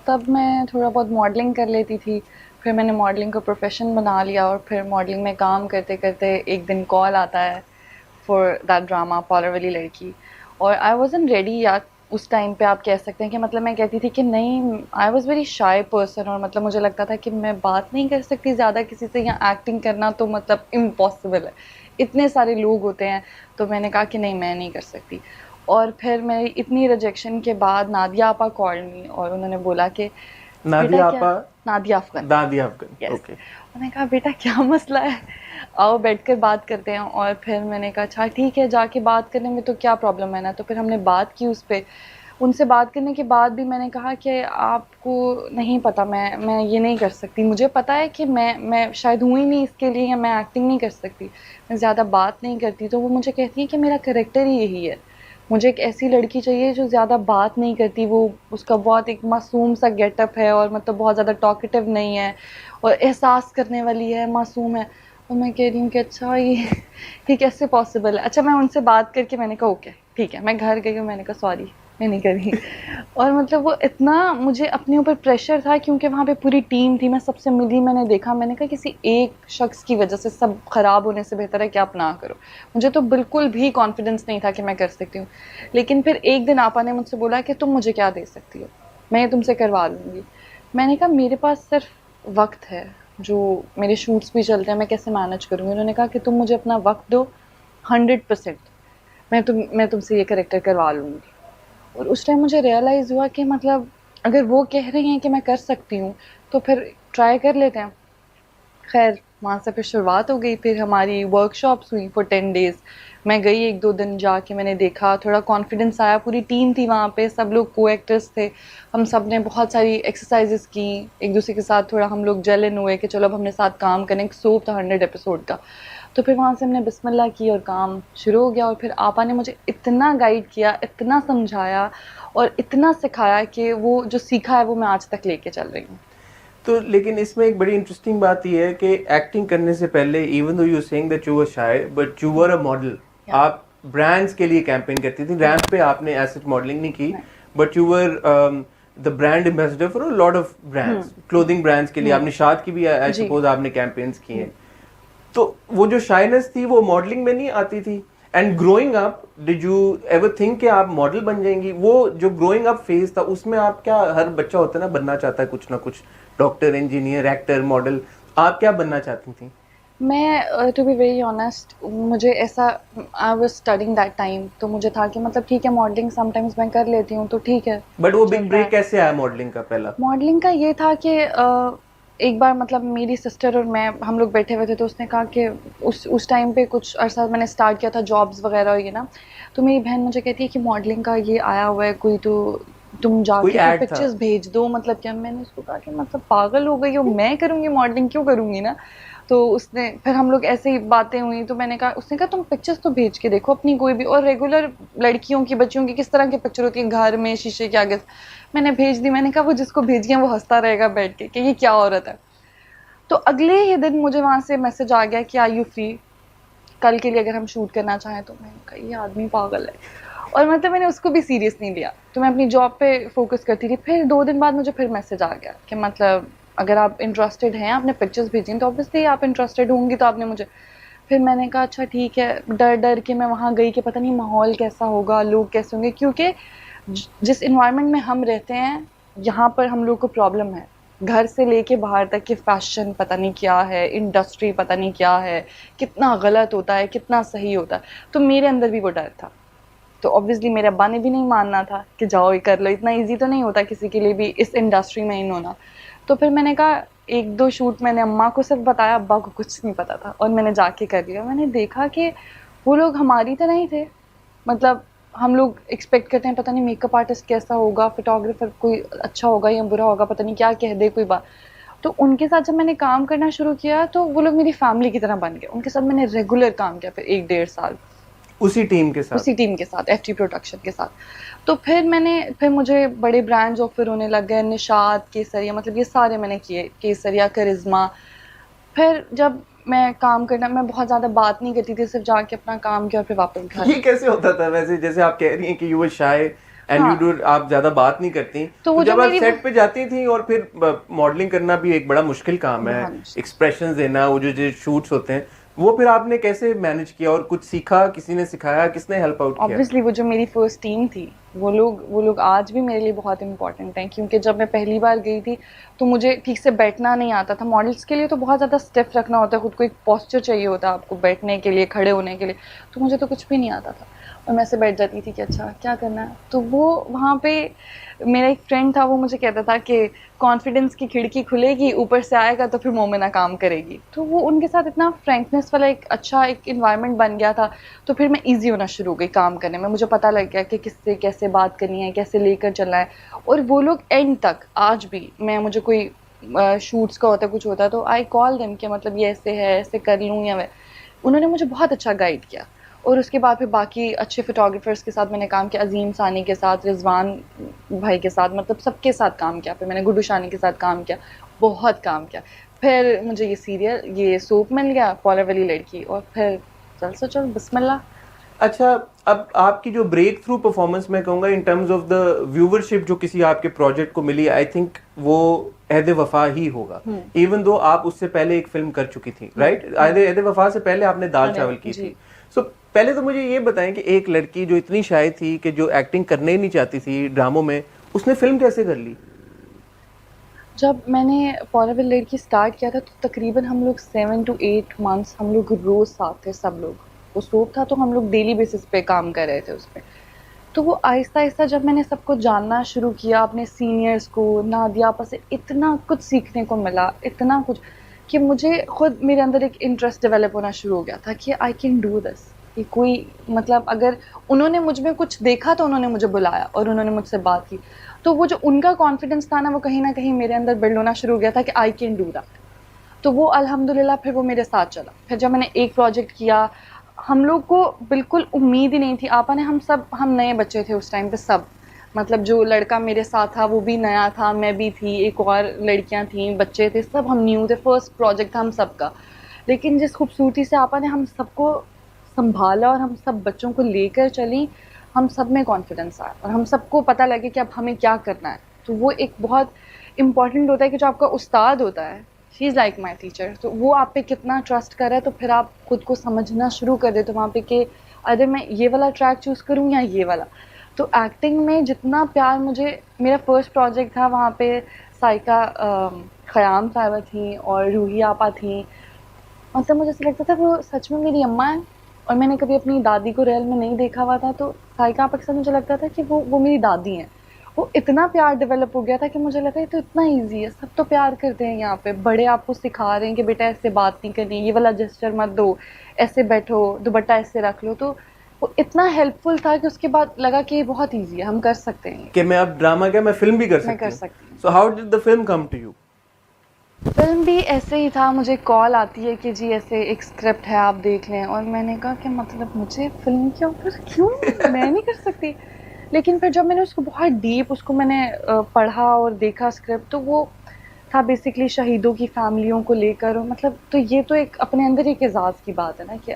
تب میں تھوڑا بہت ماڈلنگ کر لیتی تھی. پھر میں نے ماڈلنگ کو پروفیشن بنا لیا, اور پھر ماڈلنگ میں کام کرتے کرتے ایک دن کال آتا ہے فار دیٹ ڈرامہ پارلر والی لڑکی. اور آئی وازنٹ ریڈی یا اس ٹائم پہ آپ کہہ سکتے ہیں کہ مطلب میں کہتی تھی کہ نہیں, I was very shy person, اور مطلب مجھے لگتا تھا کہ میں بات نہیں کر سکتی زیادہ کسی سے, یا ایکٹنگ کرنا تو مطلب امپاسبل ہے, اتنے سارے لوگ ہوتے ہیں. تو میں نے کہا کہ نہیں, میں نہیں کر سکتی. اور پھر میری اتنی ریجیکشن کے بعد نادیہ آپا کال می, اور انہوں نے بولا کہ نادیہ بیٹا کیا, آپا؟ نادیہ افغان, نادیہ افغان, یس. اوکے. میں نے کہا بیٹا کیا مسئلہ ہے, آؤ بیٹھ کر بات کرتے ہیں. اور پھر میں نے کہا اچھا ٹھیک ہے, جا کے بات کرنے میں تو کیا پرابلم ہے نا. تو پھر ہم نے بات کی اس پہ. ان سے بات کرنے کے بعد بھی میں نے کہا کہ آپ کو نہیں پتہ, میں یہ نہیں کر سکتی. مجھے پتہ ہے کہ میں شاید ہوں ہی نہیں اس کے لیے, یا میں ایکٹنگ نہیں کر سکتی, میں زیادہ بات نہیں کرتی. تو وہ مجھے کہتی ہے کہ میرا کریکٹر ہی یہی ہے, مجھے ایک ایسی لڑکی چاہیے جو زیادہ بات نہیں کرتی. وہ اس کا بہت ایک معصوم سا گیٹ اپ ہے, اور مطلب بہت زیادہ ٹاکیٹیو نہیں ہے, اور احساس کرنے والی ہے, معصوم ہے. اور میں کہہ رہی ہوں کہ اچھا یہ کیسے پاسبل ہے. اچھا میں ان سے بات کر کے میں نے کہا اوکے ٹھیک ہے. میں گھر گئی اور میں نے کہا سوری, میں نہیں کری. اور مطلب وہ اتنا مجھے اپنے اوپر پریشر تھا, کیونکہ وہاں پہ پوری ٹیم تھی, میں سب سے ملی, میں نے دیکھا, میں نے کہا کسی ایک شخص کی وجہ سے سب خراب ہونے سے بہتر ہے کہ آپ نہ کرو. مجھے تو بالکل بھی کانفیڈنس نہیں تھا کہ میں کر سکتی ہوں. لیکن پھر ایک دن آپا نے مجھ سے بولا کہ تم مجھے کیا دے سکتی ہو, میں یہ تم سے کروا لوں گی. میں نے کہا میرے پاس صرف وقت ہے, جو میرے شوٹس بھی چلتے ہیں, میں کیسے مینیج کروں گی. انہوں نے کہا کہ تم مجھے اپنا وقت دو 100%, میں تم سے یہ کریکٹر کروا لوں گی. اور اس ٹائم مجھے ریئلائز ہوا کہ مطلب اگر وہ کہہ رہی ہیں کہ میں کر سکتی ہوں تو پھر ٹرائی کر لیتے ہیں. خیر وہاں سے پھر شروعات ہو گئی. پھر ہماری ورک شاپس ہوئی فور 10 days. میں گئی 1-2 دن, جا کے میں نے دیکھا, تھوڑا کانفیڈنس آیا. پوری ٹیم تھی وہاں پہ, سب لوگ کو ایکٹرس تھے. ہم سب نے بہت ساری ایکسرسائزز کی, ایک دوسرے کے ساتھ تھوڑا ہم لوگ جل ان ہوئے کہ چلو اب ہم نے ساتھ کام کریں. ایک سوپ تھا 100 ایپیسوڈ کا. تو پھر وہاں سے ہم نے بسم اللہ کی اور کام شروع ہو گیا. اور پھر آپا نے مجھے اتنا گائیڈ کیا, اتنا سمجھایا, اور اتنا سکھایا کہ وہ جو سیکھا ہے وہ میں آج تک لے کے چل رہی ہوں. تو لیکن اس میں ایک بڑی انٹرسٹنگ بات یہ ہے کہ ایکٹنگ کرنے سے پہلے, even though you seeing that you were shy, but you were a model. آپ برانڈس کے لیے کیمپین کرتی تھی. ریمپ پہ آپ نے ایسے ماڈلنگ نہیں کی, but you were the brand ambassador for a lot of brands, clothing brands کے لیے. آپ نے نشاد کی بھی آئی سپوز آپ نے کیمپینس کی ہیں. تو وہ جو شائنس تھی وہ ماڈلنگ میں نہیں آتی تھی. And growing up did you ever think کہ آپ ماڈل بن جائیں گی؟ وہ جو گروئنگ اپ فیز تھا اس میں آپ کیا, ہر بچہ ہوتا ہے نا بننا چاہتا ہے کچھ نہ کچھ, ڈاکٹر, انجینئر, ایکٹر, ماڈل, آپ کیا بننا چاہتی تھیں؟ میں ٹو بی ویری آنیسٹ, مجھے ایسا I was studying that time, تو مجھے تھا کہ مطلب ٹھیک ہے ماڈلنگ سم ٹائمز میں کر لیتی ہوں تو ٹھیک ہے. بٹ وہ بگ بریک کیسے آیا ماڈلنگ کا پہلا؟ ماڈلنگ کا یہ تھا کہ ایک بار مطلب میری سسٹر اور میں ہم لوگ بیٹھے ہوئے تھے, تو اس نے کہا کہ اس ٹائم پہ کچھ عرصہ میں نے اسٹارٹ کیا تھا جابس وغیرہ یہ نا. تو میری بہن مجھے کہتی ہے کہ ماڈلنگ کا یہ آیا ہوا ہے کوئی, تو تم جا کوئی کے ایڈ تھا؟ پکچرز بھیج دو. مطلب کیا, میں نے اس کو کہا کہ مطلب پاگل ہو گئی ہو, میں کروں گی ماڈلنگ, کیوں کروں گی نا. تو اس نے پھر ہم لوگ ایسے ہی باتیں ہوئی, تو میں نے کہا, اس نے کہا تم پکچرز تو بھیج کے دیکھو اپنی کوئی بھی, اور ریگولر لڑکیوں کی بچیوں کی کس طرح کی پکچر ہوتی ہے گھر میں شیشے کے آگے. میں نے بھیج دی. میں نے کہا وہ جس کو بھیج گیا وہ ہنستا رہے گا بیٹھ کے کہ یہ کیا عورت ہے. تو اگلے ہی دن مجھے وہاں سے میسج آ گیا کہ آر یو فری, کل کے لیے اگر ہم شوٹ کرنا چاہیں. تو میں نے کہا یہ آدمی پاگل ہے, اور مطلب میں نے اس کو بھی سیریس نہیں لیا, تو میں اپنی جاب پہ فوکس کرتی تھی. پھر 2 دن بعد مجھے پھر میسج آ گیا کہ مطلب اگر آپ انٹرسٹیڈ ہیں, آپ نے پکچرز بھیجی ہیں, تو اوبیسلی آپ انٹرسٹیڈ ہوں گی, تو آپ نے مجھے. پھر میں نے کہا اچھا ٹھیک ہے. ڈر کے میں وہاں گئی کہ پتہ نہیں ماحول کیسا ہوگا, لوگ کیسے ہوں گے, کیونکہ جس انوائرمنٹ میں ہم رہتے ہیں یہاں پر ہم لوگ کو پرابلم ہے. گھر سے لے کے باہر تک کہ فیشن پتہ نہیں کیا ہے, انڈسٹری پتہ نہیں کیا ہے, کتنا غلط ہوتا ہے, کتنا صحیح ہوتا ہے. تو میرے اندر بھی وہ ڈر تھا. تو اوبویسلی میرے ابا نے بھی نہیں ماننا تھا کہ جاؤ یہ کر لو, اتنا ایزی تو نہیں ہوتا کسی کے لیے بھی اس انڈسٹری میں ان ہونا. تو پھر میں نے کہا 1-2 شوٹ میں نے اماں کو صرف بتایا, ابا کو کچھ نہیں پتا تھا, اور میں نے جا کے کر لیا. میں نے دیکھا کہ وہ لوگ ہماری طرح ہی تھے. مطلب ہم لوگ ایکسپیکٹ کرتے ہیں پتہ نہیں میک اپ آرٹسٹ کیسا ہوگا, فوٹوگرافر کوئی اچھا ہوگا یا برا ہوگا, پتہ نہیں کیا کہہ دے کوئی بات. تو ان کے ساتھ جب میں نے کام کرنا شروع کیا تو وہ لوگ میری فیملی کی طرح بن گئے. ان کے ساتھ میں نے ریگولر کام کیا پھر 1-1.5 سال اسی ٹیم کے ساتھ؟ اسی ٹیم کے ساتھ, ایف ٹی پروڈکشن کے ساتھ. تو پھر مجھے بڑے برانڈز آفر ہونے لگ گئے, نشاد, کیسریا, مطلب یہ سارے میں نے کیے, کیسریا, کرزما. پھر جب میں کام کرنا, میں بہت زیادہ بات نہیں کرتی تھی, صرف جا کے اپنا کام کیا اور پھر واپس گھر. یہ کیسے ہوتا تھا ویسے, جیسے آپ کہہ رہی ہیں کہ you were شائے, and you do, آپ زیادہ بات نہیں کرتی, تو جب آپ سیٹ پہ جاتی تھیں, اور پھر ماڈلنگ کرنا بھی ایک بڑا مشکل کام ہے, ایکسپریشنز دینا, وہ جو شوٹس ہوتے ہیں, وہ پھر آپ نے کیسے مینج کیا, اور کچھ سیکھا, کسی نے سکھایا, کس نے ہیلپ آؤٹ کیا؟ Obviously وہ جو میری فرسٹ ٹیم تھی, وہ لوگ آج بھی میرے لیے بہت امپورٹنٹ ہیں, کیونکہ جب میں پہلی بار گئی تھی تو مجھے ٹھیک سے بیٹھنا نہیں آتا تھا. ماڈلس کے لیے تو بہت زیادہ اسٹیف رکھنا ہوتا ہے خود کو, ایک پوسچر چاہیے ہوتا ہے آپ کو بیٹھنے کے لیے, کھڑے ہونے کے لیے, تو مجھے تو کچھ بھی نہیں آتا تھا, اور میں سے بیٹھ جاتی تھی کہ اچھا کیا کرنا ہے. تو وہ وہاں پہ میرا ایک فرینڈ تھا, وہ مجھے کہتا تھا کہ کانفیڈنس کی کھڑکی کھلے گی, اوپر سے آئے گا تو پھر مومنہ کام کرے گی. تو وہ ان کے ساتھ اتنا فرینکنیس والا ایک اچھا ایک انوائرمنٹ بن گیا تھا, تو پھر میں ایزی ہونا شروع ہو گئی کام کرنے میں. مجھے پتہ لگ گیا کہ کس سے کیسے بات کرنی ہے, کیسے لے کر چلنا ہے. اور وہ لوگ اینڈ تک آج بھی, مجھے کوئی شوٹس کا ہوتا ہے, کچھ ہوتا ہے, تو آئی کال دیم کہ مطلب یہ ایسے ہے, ایسے کر لوں یا میں. انہوں نے مجھے بہت اچھا گائیڈ کیا. اور اس کے بعد پھر باقی اچھے فوٹوگرافرس کے ساتھ میں نے کام کیا, عظیم ثانی کے ساتھ, رضوان بھائی کے ساتھ, مطلب سب کے ساتھ کام کیا. پھر میں نے گڈو شانی کے ساتھ کام کیا, بہت کام کیا. پھر مجھے یہ سیریل, یہ سوپ مل گیا, فالو والی لڑکی, اور پھر چل سو چل بسم اللہ. اچھا, اب آپ کی جو بریک تھرو پرفارمنس میں کہوں گا in terms of the viewership جو کسی آپ کے پروجیکٹ کو ملی, آئی تھنک وہ عہد وفا ہی ہوگا, ایون دو آپ اس سے پہلے ایک فلم کر چکی تھی, رائٹ؟ عہد وفا سے پہلے آپ نے دال چاول کی تھی. سو پہلے تو مجھے یہ بتائیں کہ ایک لڑکی جو اتنی شائع تھی کہ جو ایکٹنگ کرنے ہی نہیں چاہتی تھی ڈراموں میں, اس نے فلم کیسے کر لی؟ جب میں نے فالو والی لڑکی اسٹارٹ کیا تھا تو تقریباً ہم لوگ 7 to 8 months ہم لوگ روز ساتھ تھے سب لوگ. وہ سوپ تھا تو ہم لوگ ڈیلی بیسس پہ کام کر رہے تھے اس پہ. تو وہ آہستہ آہستہ جب میں نے سب کو جاننا شروع کیا, اپنے سینئرس کو, نادیہ آپا سے اتنا کچھ سیکھنے کو ملا, اتنا کچھ, کہ مجھے خود میرے اندر ایک انٹرسٹ ڈیولپ ہونا شروع ہو گیا تھا کہ آئی کین ڈو دس. کہ کوئی مطلب اگر انہوں نے مجھ میں کچھ دیکھا تو انہوں نے مجھے بلایا اور انہوں نے مجھ سے بات کی, تو وہ جو ان کا کانفیڈنس تھا نا, وہ کہیں نہ کہیں میرے اندر بلڈ ہونا شروع ہو گیا تھا کہ آئی کین ڈو دیٹ. تو وہ الحمدللہ پھر وہ میرے ساتھ چلا. پھر جب میں نے ایک پروجیکٹ کیا, ہم لوگ کو بالکل امید ہی نہیں تھی. آپا نے, ہم نئے بچے تھے اس ٹائم پہ سب, مطلب جو لڑکا میرے ساتھ تھا وہ بھی نیا تھا, میں بھی تھی, ایک اور لڑکیاں تھیں, بچے تھے, سب ہم نیو تھے, فرسٹ پروجیکٹ تھا ہم سب کا. لیکن جس خوبصورتی سے آپا نے ہم سب کو سنبھالا اور ہم سب بچوں کو لے کر چلیں, ہم سب میں کانفیڈنس آیا اور ہم سب کو پتہ لگے کہ اب ہمیں کیا کرنا ہے. تو وہ ایک بہت امپورٹنٹ ہوتا ہے کہ جو آپ کا استاد ہوتا ہے, شی از لائک مائی ٹیچر, تو وہ آپ پہ کتنا ٹرسٹ کرے, تو پھر آپ خود کو سمجھنا شروع کر دے تو وہاں پہ کہ ارے میں یہ والا ٹریک چوز کروں یا یہ والا. تو ایکٹنگ میں جتنا پیار مجھے, میرا فرسٹ پروجیکٹ تھا, وہاں پہ سائقہ خیام صاحبہ تھیں اور روحی آپا تھیں. مطلب مجھے ایسا لگتا تھا وہ سچ میں میری اماں ہیں, اور میں نے کبھی اپنی دادی کو ریئل میں نہیں دیکھا ہوا تھا. تو سائقہ آپا کے ساتھ مجھے لگتا تھا کہ وہ میری دادی ہیں. وہ اتنا پیار ڈیولپ ہو گیا تھا کہ مجھے لگا یہ تو اتنا ایزی ہے, سب تو پیار کرتے ہیں یہاں پہ, بڑے آپ کو سکھا رہے ہیں کہ بیٹا ایسے بات نہیں کرنی, یہ والا جسچر مت دو, ایسے بیٹھو, دوپٹہ ایسے رکھ لو. تو وہ اتنا ہیلپ فل تھا کہ اس کے بعد لگا کہ یہ بہت ایزی ہے, ہم کر سکتے ہیں, کہ میں اب ڈرامہ کیا, میں فلم بھی کر سکتی ہوں. So how did the film come to you? Film بھی ایسے ہی تھا, مجھے کال آتی ہے کہ جی ایسے ایک اسکرپٹ ہے آپ دیکھ لیں, اور میں نے کہا کہ مطلب مجھے فلم کے اوپر کیوں, میں نہیں کر سکتی. لیکن پھر جب میں نے اس کو بہت ڈیپ اس کو میں نے پڑھا اور دیکھا اسکرپٹ, تو وہ تھا بیسکلی شہیدوں کی فیملیوں کو لے کر, مطلب تو یہ تو ایک اپنے اندر ایک اعزاز کی بات ہے نا کہ